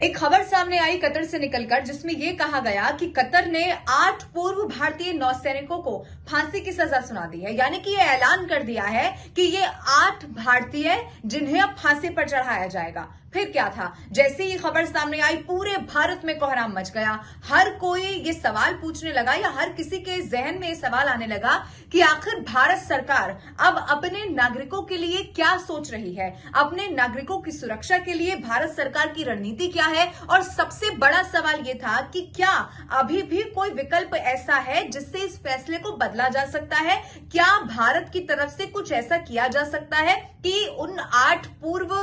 एक खबर सामने आई कतर से निकलकर, जिसमें यह कहा गया कि कतर ने 8 पूर्व भारतीय नौसैनिकों को फांसी की सजा सुना दी है। यानी कि यह ऐलान कर दिया है कि ये 8 भारतीय जिन्हें अब फांसी पर चढ़ाया जाएगा। फिर क्या था, जैसे ही खबर सामने आई पूरे भारत में कोहराम मच गया। हर कोई ये सवाल पूछने लगा, या हर किसी के जहन में ये सवाल आने लगा कि आखिर भारत सरकार अब अपने नागरिकों के लिए क्या सोच रही है, अपने नागरिकों की सुरक्षा के लिए भारत सरकार की रणनीति क्या है। और सबसे बड़ा सवाल यह था कि क्या अभी भी कोई विकल्प ऐसा है जिससे इस फैसले को बदला जा सकता है। क्या भारत की तरफ से कुछ ऐसा किया जा सकता है कि उन 8 पूर्व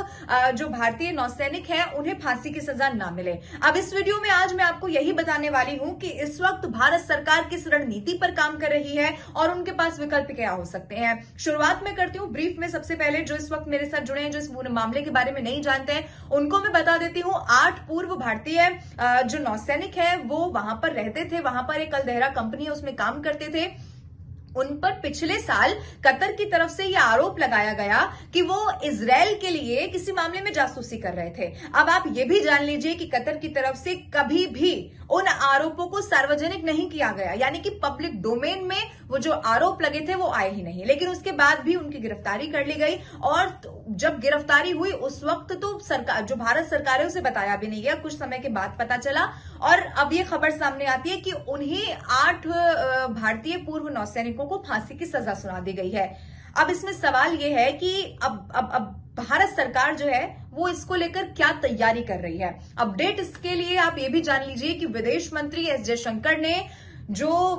जो भारतीय नौसैनिक हैं उन्हें फांसी की सजा ना मिले। अब इस वीडियो में आज मैं आपको यही बताने वाली हूं कि इस वक्त भारत सरकार किस रणनीति पर काम कर रही है और उनके पास विकल्प क्या हो सकते हैं। शुरुआत में करती हूं ब्रीफ में। सबसे पहले जो इस वक्त मेरे साथ जुड़े हैं, जो इस मामले के बारे में नहीं जानते हैं, उनको मैं बता देती हूं। 8 पूर्व भारतीय जो नौसैनिक है वो वहां पर रहते थे, वहां पर एक कलदेहरा कंपनी है उसमें काम करते थे। उन पर पिछले साल कतर की तरफ से यह आरोप लगाया गया कि वो इजराइल के लिए किसी मामले में जासूसी कर रहे थे। अब आप ये भी जान लीजिए कि कतर की तरफ से कभी भी उन आरोपों को सार्वजनिक नहीं किया गया, यानी कि पब्लिक डोमेन में वो जो आरोप लगे थे वो आए ही नहीं। लेकिन उसके बाद भी उनकी गिरफ्तारी कर ली गई, और जब गिरफ्तारी हुई उस वक्त तो सरकार, जो भारत सरकार है, उसे बताया भी नहीं गया। कुछ समय के बाद पता चला, और अब ये खबर सामने आती है कि उन्हें 8 भारतीय पूर्व नौसैनिकों को फांसी की सजा सुना दी गई है। अब इसमें सवाल यह है कि अब भारत सरकार जो है वो इसको लेकर क्या तैयारी कर रही है। अपडेट इसके लिए आप ये भी जान लीजिए कि विदेश मंत्री एस जयशंकर ने जो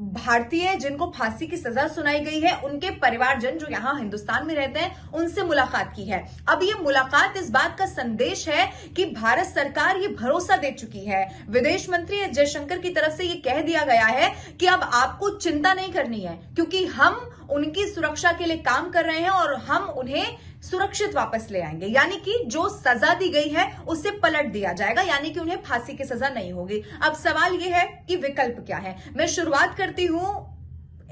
भारतीय जिनको फांसी की सजा सुनाई गई है उनके परिवारजन जो यहां हिंदुस्तान में रहते हैं उनसे मुलाकात की है। अब ये मुलाकात इस बात का संदेश है कि भारत सरकार ये भरोसा दे चुकी है। विदेश मंत्री एस जयशंकर की तरफ से ये कह दिया गया है कि अब आपको चिंता नहीं करनी है, क्योंकि हम उनकी सुरक्षा के लिए काम कर रहे हैं और हम उन्हें सुरक्षित वापस ले आएंगे। यानी कि जो सजा दी गई है उसे पलट दिया जाएगा, यानी कि उन्हें फांसी की सजा नहीं होगी। अब सवाल यह है कि विकल्प क्या है। मैं शुरुआत करती हूं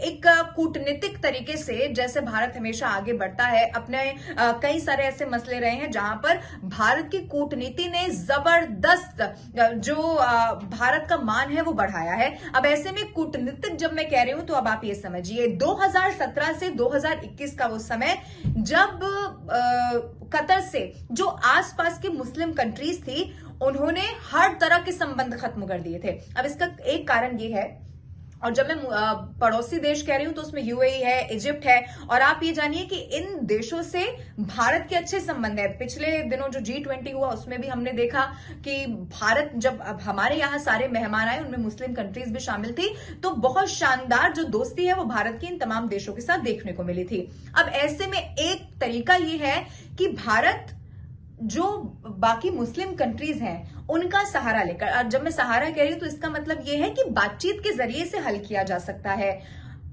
एक कूटनीतिक तरीके से। जैसे भारत हमेशा आगे बढ़ता है, अपने कई सारे ऐसे मसले रहे हैं जहां पर भारत की कूटनीति ने जबरदस्त जो भारत का मान है वो बढ़ाया है। अब ऐसे में कूटनीतिक जब मैं कह रही हूं तो अब आप ये समझिए 2017 से 2021 का वो समय जब कतर से जो आसपास की मुस्लिम कंट्रीज थी उन्होंने हर तरह के संबंध खत्म कर दिए थे। अब इसका एक कारण ये है, और जब मैं पड़ोसी देश कह रही हूं तो उसमें यूएई है, इजिप्ट है, और आप ये जानिए कि इन देशों से भारत के अच्छे संबंध है। पिछले दिनों जो G20 हुआ उसमें भी हमने देखा कि भारत, जब अब हमारे यहाँ सारे मेहमान आए उनमें मुस्लिम कंट्रीज भी शामिल थी, तो बहुत शानदार जो दोस्ती है वो भारत की इन तमाम देशों के साथ देखने को मिली थी। अब ऐसे में एक तरीका ये है कि भारत जो बाकी मुस्लिम कंट्रीज हैं उनका सहारा लेकर, और जब मैं सहारा कह रही हूं तो इसका मतलब यह है कि बातचीत के जरिए से हल किया जा सकता है।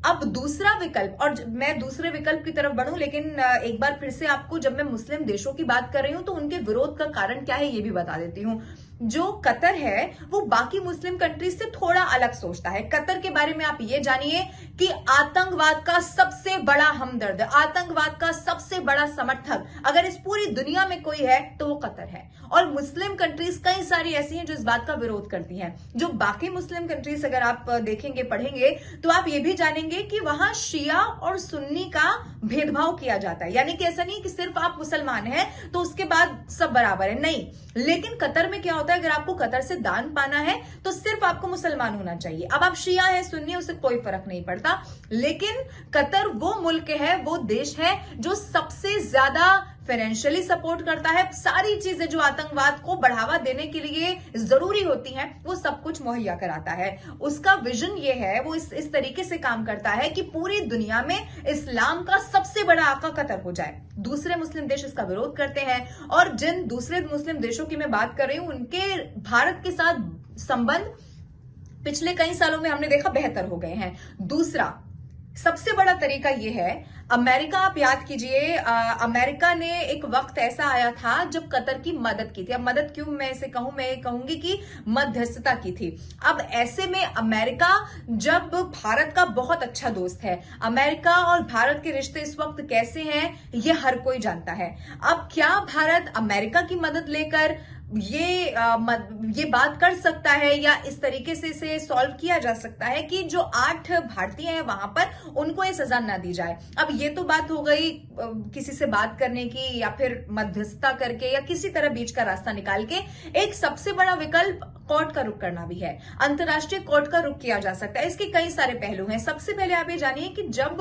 अब दूसरा विकल्प, और मैं दूसरे विकल्प की तरफ बढ़ूं, लेकिन एक बार फिर से आपको, जब मैं मुस्लिम देशों की बात कर रही हूं तो उनके विरोध का कारण क्या है ये भी बता देती हूं। जो कतर है वो बाकी मुस्लिम कंट्रीज से थोड़ा अलग सोचता है। कतर के बारे में आप ये जानिए कि आतंकवाद का सबसे बड़ा हमदर्द, आतंकवाद का सबसे बड़ा समर्थक अगर इस पूरी दुनिया में कोई है तो वो कतर है। और मुस्लिम कंट्रीज कई सारी ऐसी हैं जो इस बात का विरोध करती हैं। जो बाकी मुस्लिम कंट्रीज अगर आप देखेंगे, पढ़ेंगे, तो आप ये भी जानेंगे कि वहां शिया और सुन्नी का भेदभाव किया जाता है। यानी कि ऐसा नहीं कि सिर्फ आप मुसलमान हैं तो उसके बाद सब बराबर है, नहीं। लेकिन कतर में क्या होता है, अगर आपको कतर से दान पाना है तो सिर्फ आपको मुसलमान होना चाहिए। अब आप शिया है, सुन्नी, उससे कोई फर्क नहीं पड़ता। लेकिन कतर वो मुल्क है, वो देश है जो सबसे ज्यादा फाइनेंशियली सपोर्ट करता है। सारी चीजें जो आतंकवाद को बढ़ावा देने के लिए जरूरी होती हैं वो सब कुछ मुहैया कराता है। उसका विजन ये है, वो इस तरीके से काम करता है कि पूरी दुनिया में इस्लाम का सबसे बड़ा आका कतर हो जाए। दूसरे मुस्लिम देश इसका विरोध करते हैं, और जिन दूसरे मुस्लिम देशों की मैं बात कर रही हूं उनके भारत के साथ संबंध पिछले कई सालों में हमने देखा बेहतर हो गए हैं। दूसरा सबसे बड़ा तरीका यह है, अमेरिका, आप याद कीजिए, अमेरिका ने एक वक्त ऐसा आया था जब कतर की मदद की थी। अब मदद क्यों मैं इसे कहूं, मैं कहूंगी कि मध्यस्थता की थी। अब ऐसे में अमेरिका जब भारत का बहुत अच्छा दोस्त है, अमेरिका और भारत के रिश्ते इस वक्त कैसे हैं ये हर कोई जानता है। अब क्या भारत अमेरिका की मदद लेकर ये बात कर सकता है या इस तरीके से इसे सॉल्व किया जा सकता है कि जो 8 भारतीय हैं वहां पर उनको ये सजा ना दी जाए। अब ये तो बात हो गई किसी से बात करने की या फिर मध्यस्थता करके या किसी तरह बीच का रास्ता निकाल के। एक सबसे बड़ा विकल्प कोर्ट का रुख करना भी है, अंतर्राष्ट्रीय कोर्ट का रुख किया जा सकता है। इसके कई सारे पहलू हैं। सबसे पहले आप ये जानिए कि जब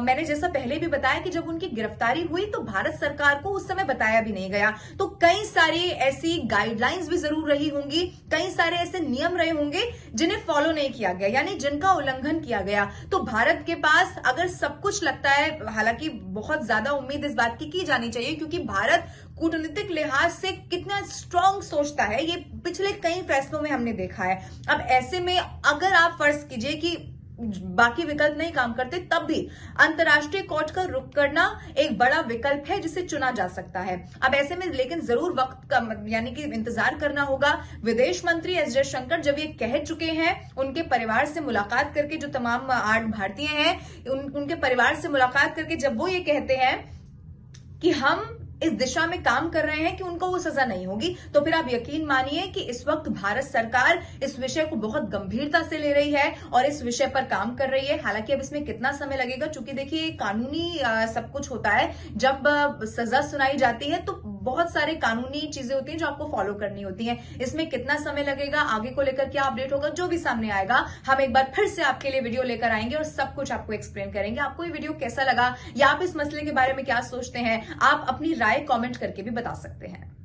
मैंने जैसा पहले भी बताया कि जब उनकी गिरफ्तारी हुई तो भारत सरकार को उस समय बताया भी नहीं गया, तो कई सारी ऐसी गाइडलाइंस भी जरूर रही होंगी, कई सारे ऐसे नियम रहे होंगे जिन्हें फॉलो नहीं किया गया, यानी जिनका उल्लंघन किया गया। तो भारत के पास अगर सब कुछ लगता है, हालांकि बहुत ज्यादा उम्मीद इस बात की जानी चाहिए क्योंकि भारत कूटनीतिक लिहाज से कितना स्ट्रांग सोचता है, ये पिछले कई फैसलों में हमने देखा है। अब ऐसे में अगर आप फर्ज कीजिए कि बाकी विकल्प नहीं काम करते, तब भी अंतर्राष्ट्रीय कोर्ट का रुख करना एक बड़ा विकल्प है जिसे चुना जा सकता है। अब ऐसे में लेकिन जरूर वक्त का यानी कि इंतजार करना होगा। विदेश मंत्री एस जयशंकर जब ये कह चुके हैं, उनके परिवार से मुलाकात करके, जो तमाम 8 भारतीय हैं उनके परिवार से मुलाकात करके जब वो ये कहते हैं कि हम इस दिशा में काम कर रहे हैं कि उनको वो सजा नहीं होगी, तो फिर आप यकीन मानिए कि इस वक्त भारत सरकार इस विषय को बहुत गंभीरता से ले रही है और इस विषय पर काम कर रही है। हालांकि अब इसमें कितना समय लगेगा, चूंकि देखिए कानूनी सब कुछ होता है। जब सजा सुनाई जाती है तो बहुत सारे कानूनी चीजें होती हैं जो आपको फॉलो करनी होती हैं। इसमें कितना समय लगेगा, आगे को लेकर क्या अपडेट होगा, जो भी सामने आएगा हम एक बार फिर से आपके लिए वीडियो लेकर आएंगे और सब कुछ आपको एक्सप्लेन करेंगे। आपको ये वीडियो कैसा लगा या आप इस मसले के बारे में क्या सोचते हैं, आप अपनी राय कमेंट करके भी बता सकते हैं।